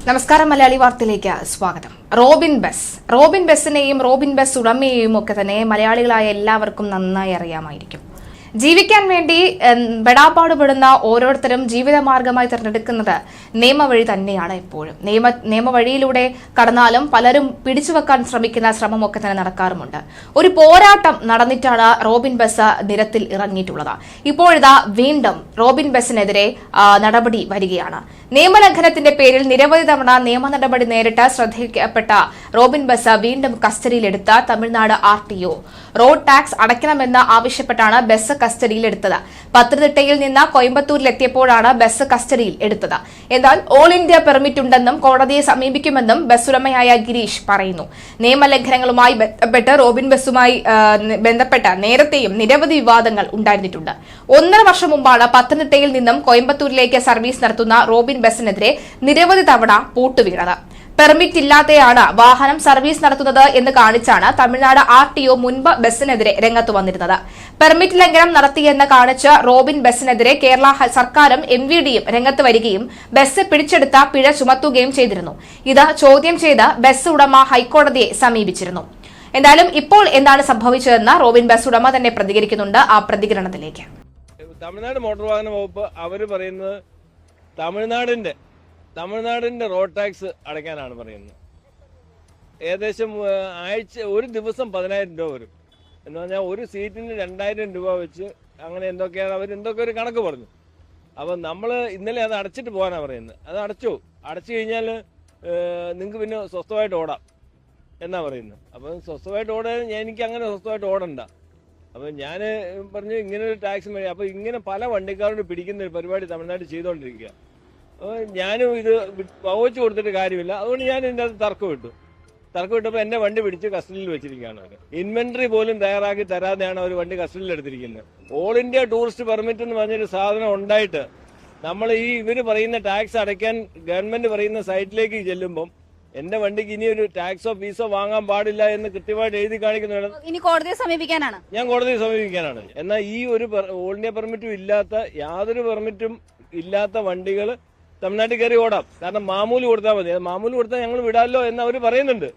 നമസ്കാരം. മലയാളി വാർത്തയിലേക്ക് സ്വാഗതം. റോബിൻ ബസിനെയും റോബിൻ ബസ് ഉടമയെയും ഒക്കെ തന്നെ മലയാളികളായ എല്ലാവർക്കും നന്നായി അറിയാമായിരിക്കും. ജീവിക്കാൻ വേണ്ടി പെടാപ്പാടുപെടുന്ന ഓരോരുത്തരും ജീവിതമാർഗമായി തിരഞ്ഞെടുക്കുന്നത് നിയമവഴി തന്നെയാണ്. എപ്പോഴും നിയമവഴിയിലൂടെ കടന്നാലും പലരും പിടിച്ചുവെക്കാൻ ശ്രമിക്കുന്ന ശ്രമമൊക്കെ തന്നെ നടക്കാറുമുണ്ട്. ഒരു പോരാട്ടം നടന്നിട്ടാണ് റോബിൻ ബസ് നിരത്തിൽ ഇറങ്ങിയിട്ടുള്ളത്. ഇപ്പോഴിതാ വീണ്ടും റോബിൻ ബസിനെതിരെ നടപടി വരികയാണ്. നിയമലംഘനത്തിന്റെ പേരിൽ നിരവധി തവണ നിയമ നടപടി നേരിട്ട് ശ്രദ്ധയിൽപ്പെട്ട റോബിൻ ബസ് വീണ്ടും കസ്റ്റഡിയിലെടുത്ത തമിഴ്നാട് RTO റോഡ് ടാക്സ് അടയ്ക്കണമെന്ന് ആവശ്യപ്പെട്ടാണ് ബസ് കസ്റ്റഡിയിലെടുത്തത്. പത്തനംതിട്ടയിൽ നിന്ന് കോയമ്പത്തൂരിലെത്തിയപ്പോഴാണ് ബസ് കസ്റ്റഡിയിൽ എടുത്തത്. എന്നാൽ ഓൾ ഇന്ത്യ പെർമിറ്റ് ഉണ്ടെന്നും കോടതിയെ സമീപിക്കുമെന്നും ബസ് ഉടമയായ ഗിരീഷ് പറയുന്നു. നിയമലംഘനങ്ങളുമായി ബന്ധപ്പെട്ട് റോബിൻ ബസുമായി ബന്ധപ്പെട്ട നേരത്തെയും നിരവധി വിവാദങ്ങൾ ഉണ്ടായിരുന്നിട്ടുണ്ട്. 1.5 വർഷം മുമ്പാണ് പത്തനംതിട്ടയിൽ നിന്നും കോയമ്പത്തൂരിലേക്ക് സർവീസ് നടത്തുന്ന റോബിൻ ബസിനെതിരെ നിരവധി തവണ പൂട്ടുവീണത്. പെർമിറ്റ് ഇല്ലാതെയാണ് വാഹനം സർവീസ് നടത്തുന്നത് എന്ന് കാണിച്ചാണ് തമിഴ്നാട് RTO മുൻപ് ബസിനെതിരെ രംഗത്ത് വന്നിരുന്നത്. പെർമിറ്റ് ലംഘനം നടത്തിയെന്ന് കാണിച്ച് റോബിൻ ബസിനെതിരെ കേരള സർക്കാരും MVDയും രംഗത്ത് വരികയും ബസ് പിടിച്ചെടുത്ത പിഴ ചുമത്തുകയും ചെയ്തിരുന്നു. ഇത് ചോദ്യം ചെയ്ത് ബസ് ഉടമ ഹൈക്കോടതിയെ സമീപിച്ചിരുന്നു. എന്തായാലും ഇപ്പോൾ എന്താണ് സംഭവിച്ചതെന്ന് റോബിൻ ബസ് ഉടമ തന്നെ പ്രതികരിക്കുന്നുണ്ട്. ആ പ്രതികരണത്തിലേക്ക്. തമിഴ്നാട് മോട്ടോർ വാഹന വകുപ്പ് അവർ പറയുന്നത് തമിഴ്നാടിന്റെ റോഡ് ടാക്സ് അടയ്ക്കാനാണ് പറയുന്നത്. ഏകദേശം ഒരു ദിവസം 10,000 രൂപ വരും എന്ന് പറഞ്ഞാൽ ഒരു സീറ്റിന് 2,000 രൂപ വെച്ച് അങ്ങനെ എന്തൊക്കെയാണ് എന്തൊക്കെ ഒരു കണക്ക് പറഞ്ഞു. അപ്പം നമ്മൾ ഇന്നലെ അത് അടച്ചിട്ട് പോകാനാണ് പറയുന്നത്. അത് അടച്ചു കഴിഞ്ഞാൽ നിങ്ങൾക്ക് പിന്നെ സ്വസ്ഥമായിട്ട് ഓടാം എന്നാ പറയുന്നത്. അപ്പം സ്വസ്ഥമായിട്ട് ഓടാൻ എനിക്ക് അങ്ങനെ സ്വസ്ഥമായിട്ട് ഓടണ്ട. അപ്പം ഞാൻ പറഞ്ഞു ഇങ്ങനെ ഒരു ടാക്സ് വഴി അപ്പം ഇങ്ങനെ പല വണ്ടിക്കാരോട് പിടിക്കുന്ന ഒരു പരിപാടി തമിഴ്നാട്ടിൽ ചെയ്തുകൊണ്ടിരിക്കുക. ഞാനും ഇത് വകവച്ച് കൊടുത്തിട്ട് കാര്യമില്ല. അതുകൊണ്ട് ഞാൻ ഇതിൻ്റെ അത് തർക്കം വിട്ടപ്പോൾ എന്നെ വണ്ടി പിടിച്ച് കസ്റ്റഡിയിൽ വെച്ചിരിക്കുകയാണ്. അവർ ഇൻവെന്ററി പോലും തയ്യാറാക്കി തരാതെയാണ് അവർ വണ്ടി കസ്റ്റഡിയിൽ എടുത്തിരിക്കുന്നത്. ഓൾ ഇന്ത്യ ടൂറിസ്റ്റ് പെർമിറ്റ് എന്ന് പറഞ്ഞൊരു സാധനം ഉണ്ടായിട്ട് നമ്മൾ ഇവർ പറയുന്ന ടാക്സ് അടയ്ക്കാൻ ഗവൺമെന്റ് പറയുന്ന സൈറ്റിലേക്ക് ചെല്ലുമ്പം എന്റെ വണ്ടിക്ക് ഇനി ഒരു ടാക്സോ ഫീസോ വാങ്ങാൻ പാടില്ല എന്ന് കൃത്യമായിട്ട് എഴുതി കാണിക്കുന്നതാണ്. ഇനി കോടതിയെ സമീപിക്കാനാണ്. ഞാൻ കോടതിയെ സമീപിക്കാനാണ്. എന്നാൽ ഈ ഒരു ഓൾ ഇന്ത്യ പെർമിറ്റും ഇല്ലാത്ത യാതൊരു പെർമിറ്റും ഇല്ലാത്ത വണ്ടികൾ തമിഴ്നാട്ടിൽ കയറി ഓടാം. കാരണം മാമൂല് കൊടുത്താൽ മതി. മാമൂല് കൊടുത്താൽ ഞങ്ങൾ വിടാമല്ലോ എന്ന് അവർ പറയുന്നുണ്ട്.